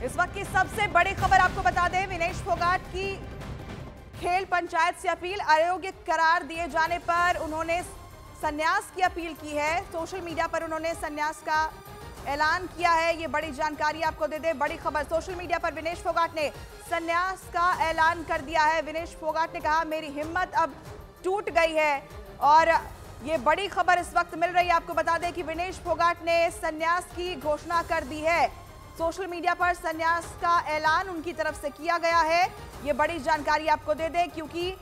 इस वक्त की सबसे बड़ी खबर आपको बता दें, विनेश फोगाट की खेल पंचायत से अपील, अयोग्य करार दिए जाने पर उन्होंने संन्यास की अपील की है। सोशल मीडिया पर उन्होंने संन्यास का ऐलान किया है। ये बड़ी जानकारी आपको दे दें, बड़ी खबर। सोशल मीडिया पर विनेश फोगाट ने संन्यास का ऐलान कर दिया है। विनेश फोगाट ने कहा, मेरी हिम्मत अब टूट गई है। और ये बड़ी खबर इस वक्त मिल रही है। आपको बता दें कि विनेश फोगाट ने संन्यास की घोषणा कर दी है। सोशल मीडिया पर संन्यास का ऐलान उनकी तरफ से किया गया है। ये बड़ी जानकारी आपको दे दें, क्योंकि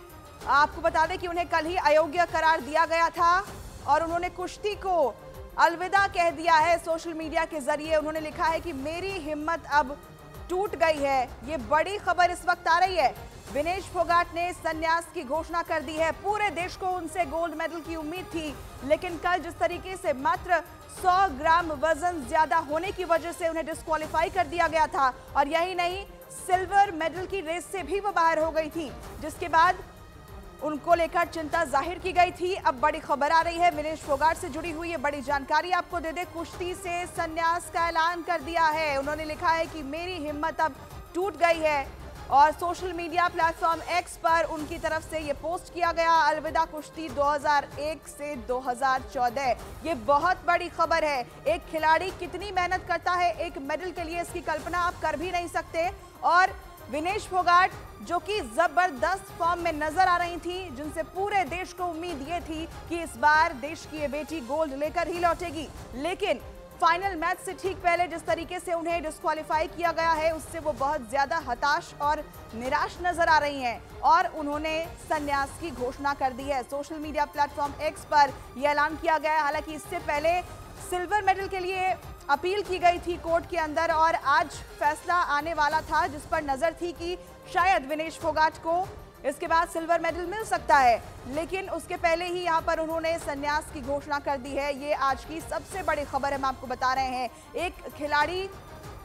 आपको बता दें कि उन्हें कल ही अयोग्य करार दिया गया था और उन्होंने कुश्ती को अलविदा कह दिया है। सोशल मीडिया के जरिए उन्होंने लिखा है कि मेरी हिम्मत अब टूट गई है। ये बड़ी खबर इस वक्त आ रही है। विनेश फोगाट ने संन्यास की घोषणा कर दी है। पूरे देश को उनसे गोल्ड मेडल की उम्मीद थी, लेकिन कल जिस तरीके से मात्र 100 ग्राम वजन ज्यादा होने की वजह से उन्हें डिस्क्वालीफाई कर दिया गया था, और यही नहीं, सिल्वर मेडल की रेस से भी वो बाहर हो गई थी, जिसके बाद उनको लेकर चिंता जाहिर की गई थी। अब बड़ी खबर आ रही है विनेश फोगाट से जुड़ी हुई। ये बड़ी जानकारी आपको दे दे, कुश्ती से संन्यास का ऐलान कर दिया है। उन्होंने लिखा है कि मेरी हिम्मत अब टूट गई है, और सोशल मीडिया प्लेटफॉर्म एक्स पर उनकी तरफ से ये पोस्ट किया गया, अलविदा कुश्ती 2001 से 2014। ये बहुत बड़ी खबर है। एक खिलाड़ी कितनी मेहनत करता है एक मेडल के लिए, इसकी कल्पना आप कर भी नहीं सकते। और विनेश फोगाट जो कि जबरदस्त फॉर्म में नजर आ रही थी, जिनसे पूरे देश को उम्मीद ये थी कि इस बार देश की ये बेटी गोल्ड लेकर ही लौटेगी, लेकिन फाइनल मैच से ठीक पहले जिस तरीके से उन्हें डिस्क्वालीफाई किया गया है, उससे वो बहुत ज्यादा हताश और निराश नजर आ रही हैं, और उन्होंने संन्यास की घोषणा कर दी है। सोशल मीडिया प्लेटफॉर्म एक्स पर यह ऐलान किया गया है। हालांकि इससे पहले सिल्वर मेडल के लिए अपील की गई थी कोर्ट के अंदर, और आज फैसला आने वाला था, जिस पर नजर थी कि शायद विनेश फोगाट को इसके बाद सिल्वर मेडल मिल सकता है, लेकिन उसके पहले ही यहां पर उन्होंने संन्यास की घोषणा कर दी है। ये आज की सबसे बड़ी खबर हम आपको बता रहे हैं। एक खिलाड़ी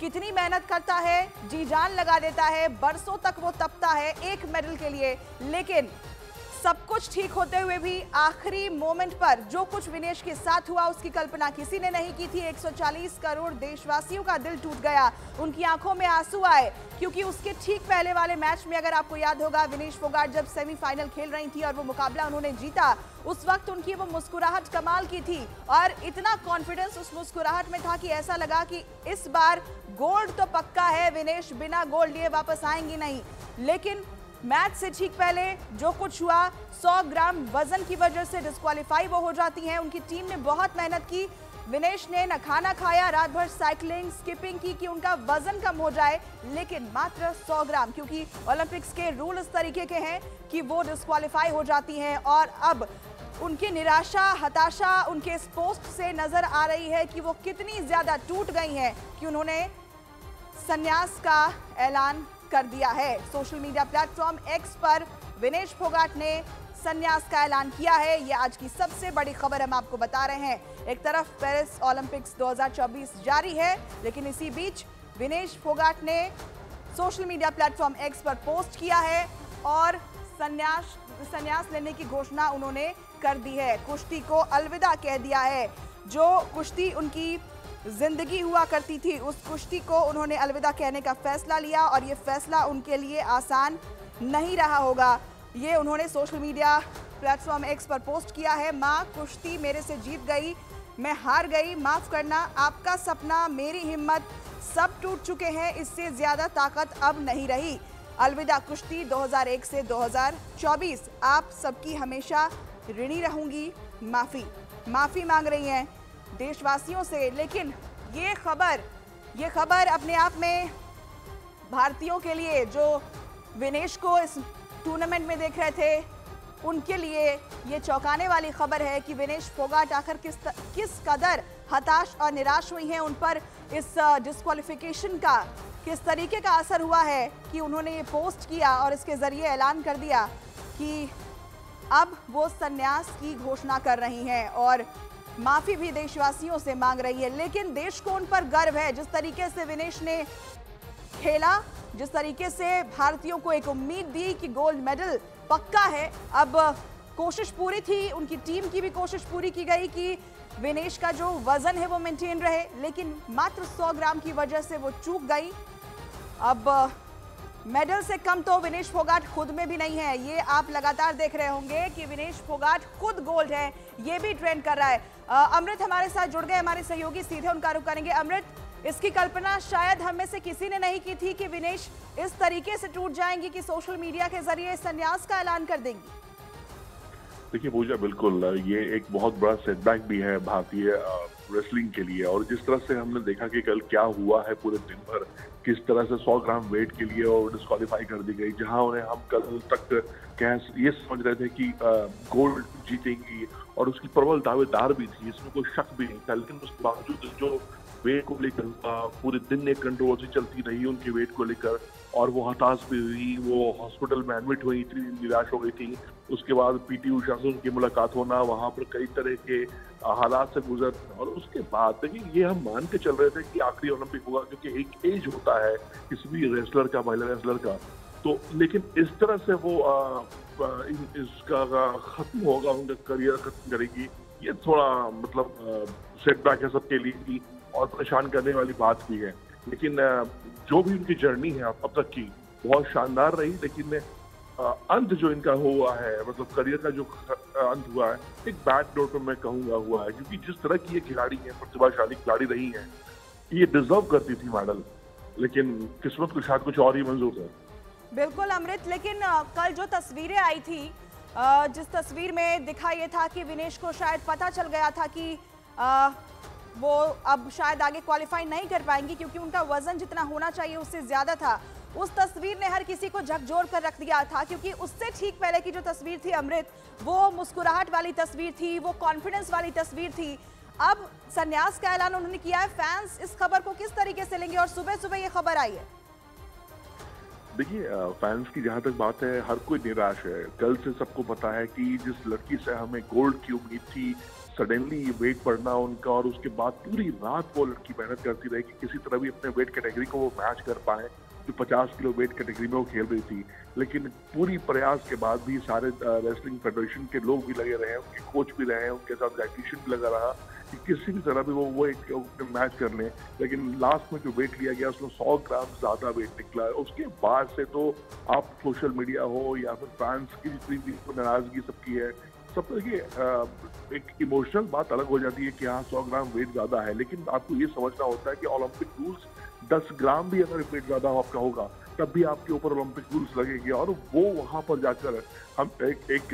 कितनी मेहनत करता है, जी जान लगा देता है, बरसों तक वो तपता है एक मेडल के लिए, लेकिन सब कुछ ठीक होते हुए भी आखिरी मोमेंट पर जो कुछ विनेश के साथ हुआ, उसकी कल्पना किसी ने नहीं की थी। 140 करोड़ देशवासियों का दिल टूट गया, उनकी आंखों में आंसू आए, क्योंकि उसके ठीक पहले वाले मैच में, अगर आपको याद होगा, विनेश फोगाट जब सेमीफाइनल खेल रही थी और वो मुकाबला उन्होंने जीता, उस वक्त उनकी वो मुस्कुराहट कमाल की थी, और इतना कॉन्फिडेंस उस मुस्कुराहट में था कि ऐसा लगा कि इस बार गोल्ड तो पक्का है, विनेश बिना गोल्ड लिए वापस आएंगी नहीं। लेकिन मैच से ठीक पहले जो कुछ हुआ, 100 ग्राम वजन की वजह से डिस्क्वालीफाई वो हो जाती हैं। उनकी टीम ने बहुत मेहनत की, विनेश ने न खाना खाया, रात भर साइकिलिंग स्किपिंग की कि उनका वजन कम हो जाए, लेकिन मात्र 100 ग्राम, क्योंकि ओलंपिक्स के रूल इस तरीके के हैं कि वो डिस्क्वालीफाई हो जाती हैं। और अब उनकी निराशा, हताशा उनके इस पोस्ट से नजर आ रही है कि वो कितनी ज्यादा टूट गई हैं कि उन्होंने संन्यास का ऐलान कर दिया है। सोशल मीडिया प्लेटफॉर्म एक्स पर विनेश फोगाट ने संन्यास का ऐलान किया है। यह आज की सबसे बड़ी खबर हम आपको बता रहे हैं। एक तरफ पेरिस ओलंपिक्स 2024 जारी है, लेकिन इसी बीच विनेश फोगाट ने सोशल मीडिया प्लेटफॉर्म एक्स पर पोस्ट किया है और संन्यास लेने की घोषणा उन्होंने कर दी है। कुश्ती को अलविदा कह दिया है। जो कुश्ती उनकी जिंदगी हुआ करती थी, उस कुश्ती को उन्होंने अलविदा कहने का फैसला लिया, और ये फैसला उनके लिए आसान नहीं रहा होगा। ये उन्होंने सोशल मीडिया प्लेटफॉर्म एक्स पर पोस्ट किया है। माँ, कुश्ती मेरे से जीत गई, मैं हार गई, माफ करना, आपका सपना, मेरी हिम्मत सब टूट चुके हैं, इससे ज्यादा ताकत अब नहीं रही। अलविदा कुश्ती 2001 से 2024, आप सबकी हमेशा ऋणी रहूंगी, माफी मांग रही हैं देशवासियों से। लेकिन ये खबर अपने आप में भारतीयों के लिए, जो विनेश को इस टूर्नामेंट में देख रहे थे, उनके लिए ये चौंकाने वाली खबर है कि विनेश फोगाट आखिर किस कदर हताश और निराश हुई हैं। उन पर इस डिस्क्वालिफिकेशन का किस तरीके का असर हुआ है कि उन्होंने ये पोस्ट किया और इसके जरिए ऐलान कर दिया कि अब वो संन्यास की घोषणा कर रही हैं और माफी भी देशवासियों से मांग रही है। लेकिन देश को उन पर गर्व है, जिस तरीके से विनेश ने खेला, जिस तरीके से भारतीयों को एक उम्मीद दी कि गोल्ड मेडल पक्का है। अब कोशिश पूरी थी, उनकी टीम की भी कोशिश पूरी की गई कि विनेश का जो वजन है वो मेंटेन रहे, लेकिन मात्र 100 ग्राम की वजह से वो चूक गई। अब मेडल से कम तो विनेश फोगाट खुद में भी नहीं है। ये आप लगातार देख रहे होंगे कि विनेश फोगाट खुद गोल्ड है, ये भी ट्रेंड कर रहा है। अमृत हमारे साथ जुड़ गए, हमारे सहयोगी, सीधे उनका रुख करेंगे। अमृत, इसकी कल्पना शायद हम में से किसी ने नहीं की थी कि विनेश इस तरीके से टूट जाएंगी कि सोशल मीडिया के जरिए संन्यास का ऐलान कर देंगी। देखिए पूजा, बिल्कुल ये एक बहुत बड़ा सेटबैक भी है भारतीय रेसलिंग के लिए। और जिस तरह से हमने देखा कि कल क्या हुआ है पूरे दिन भर, किस तरह से 100 ग्राम वेट के लिए और डिस्क्वालीफाई कर दी गई, जहां उन्हें हम कल तक ये समझ रहे थे कि गोल्ड जीतेंगी और उसकी प्रबल दावेदार भी थी, इसमें कोई शक भी नहीं था। लेकिन उसके बावजूद जो वेट को लेकर पूरे दिन एक कंट्रोवर्सी चलती रही उनके वेट को लेकर, और वो हताश भी हुई, वो हॉस्पिटल में एडमिट हुई, इतनी निराश हो गई थी। उसके बाद पीटी उषा से उनकी मुलाकात होना, वहां पर कई तरह के हालात से गुजर, और उसके बाद देखिए ये हम मान के चल रहे थे कि आखिरी ओलंपिक होगा, क्योंकि एक एज होता है किसी भी रेसलर का, महिला रेसलर का। तो लेकिन इस तरह से वो इसका खत्म होगा, उनका करियर खत्म करेगी, ये थोड़ा मतलब सेटबैक है सबके लिए भी और परेशान करने वाली बात भी है। लेकिन जो भी उनकी जर्नी है अब तक की बहुत शानदार रही। लेकिन अंत जो इनका हुआ है, मतलब करियर का जो अंत हुआ है, एक बैड नोट पे मैं कहूँगा हुआ है, क्योंकि जिस तरह की ये खिलाड़ी है, प्रतिभाशाली खिलाड़ी रही है, ये डिजर्व करती थी मेडल, लेकिन किस्मत को शायद कुछ और ही मंजूर है। बिल्कुल अमृत, लेकिन कल जो तस्वीरें आई थी, जिस तस्वीर में दिखा ये था कि विनेश को शायद पता चल गया था कि वो अब शायद आगे क्वालिफाई नहीं कर पाएंगी, क्योंकि उनका वजन जितना होना चाहिए उससे ज्यादा था। उस तस्वीर ने हर किसी को झकझोर कर रख दिया था, क्योंकि उससे ठीक पहले की जो तस्वीर थी अमृत, वो मुस्कुराहट वाली तस्वीर थी, वो कॉन्फिडेंस वाली तस्वीर थी। अब संन्यास का ऐलान उन्होंने किया है। फैंस इस खबर को किस तरीके से लेंगे? और सुबह सुबह ये खबर आई है। देखिए फैंस की जहां तक बात है, हर कोई निराश है। कल से सबको पता है कि जिस लड़की से हमें गोल्ड की उम्मीद थी, सडनली वेट बढ़ना उनका, और उसके बाद पूरी रात वो लड़की मेहनत करती रही कि किसी तरह भी अपने वेट कैटेगरी को वो मैच कर पाए, जो 50 किलो वेट कैटेगरी में वो खेल रही थी। लेकिन पूरी प्रयास के बाद भी सारे रेसलिंग फेडरेशन के लोग भी लगे रहे, उनके कोच भी रहे, उनके साथ डाइटिशियन भी लगा रहा कि किसी भी तरह भी वो एक मैच कर लें। लेकिन लास्ट में जो वेट लिया गया उसमें 100 ग्राम ज्यादा वेट निकला। उसके बाद से तो आप सोशल मीडिया हो या फिर फैंस की जितनी भी नाराजगी सबकी है, सब देखिए एक इमोशनल बात अलग हो जाती है कि हाँ 100 ग्राम वेट ज्यादा है, लेकिन आपको ये समझना होता है कि ओलंपिक रूल्स 10 ग्राम भी अगर वेट ज्यादा आपका होगा तब भी आपके ऊपर ओलंपिक रूल्स लगेंगे। और वो वहां पर जाकर हम एक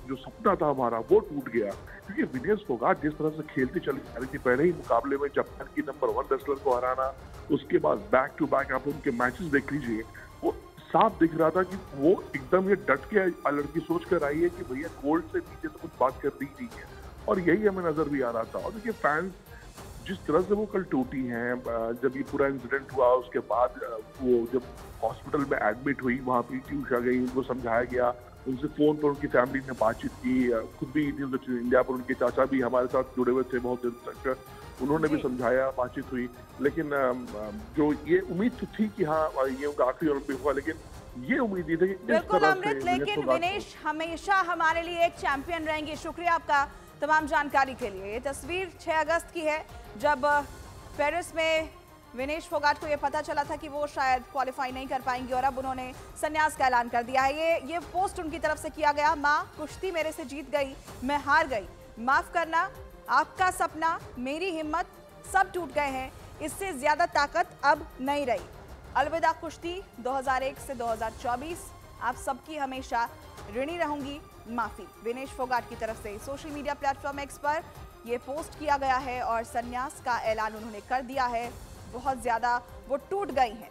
जो सपना था हमारा वो टूट गया, क्योंकि विनेश फोगाट जिस तरह से खेलती चली जा रही थी, पहले ही मुकाबले में जापान की नंबर 1 रेसलर को हराना, उसके बाद बैक टू बैक आप उनके मैचेस देख लीजिए, वो साफ दिख रहा था कि वो एकदम ये डट के लड़की सोच कर आई है कि भैया गोल्ड से नीचे तो कुछ बात कर रही नहीं है, और यही हमें नजर भी आ रहा था। और देखिए फैंस जिस तरह से वो कल टूटी हैं, जब ये पूरा इंसिडेंट हुआ उसके बाद वो जब हॉस्पिटल में एडमिट हुई, वहाँ पीटी उषा गई, उनको समझाया गया, उनसे फोन पर उनकी फैमिली ने बातचीत की, खुद भी इंडिया पर उनके चाचा भी हमारे साथ जुड़े हुए थे बहुत दिन तक, उन्होंने भी समझाया, बातचीत हुई। लेकिन जो ये उम्मीद तो थी कि हाँ ये उनका आखिरी ओलंपिक हुआ, लेकिन ये उम्मीद नहीं थी कि बिल्कुल अमृत, लेकिन विनेश हमेशा हमारे लिए एक चैंपियन रहेंगे। शुक्रिया आपका तमाम जानकारी के लिए। ये तस्वीर 6 अगस्त की है, जब पेरिस में विनेश फोगाट को ये पता चला था कि वो शायद क्वालिफाई नहीं कर पाएंगी, और अब उन्होंने संन्यास का ऐलान कर दिया है। ये पोस्ट उनकी तरफ से किया गया। माँ, कुश्ती मेरे से जीत गई, मैं हार गई, माफ करना, आपका सपना, मेरी हिम्मत सब टूट गए हैं, इससे ज्यादा ताकत अब नहीं रही। अलविदा कुश्ती 2001 से 2024, आप सबकी हमेशा ऋणी रहूंगी, माफी। विनेश फोगाट की तरफ से सोशल मीडिया प्लेटफॉर्म एक्स पर यह पोस्ट किया गया है और संन्यास का ऐलान उन्होंने कर दिया है। बहुत ज्यादा वो टूट गई हैं।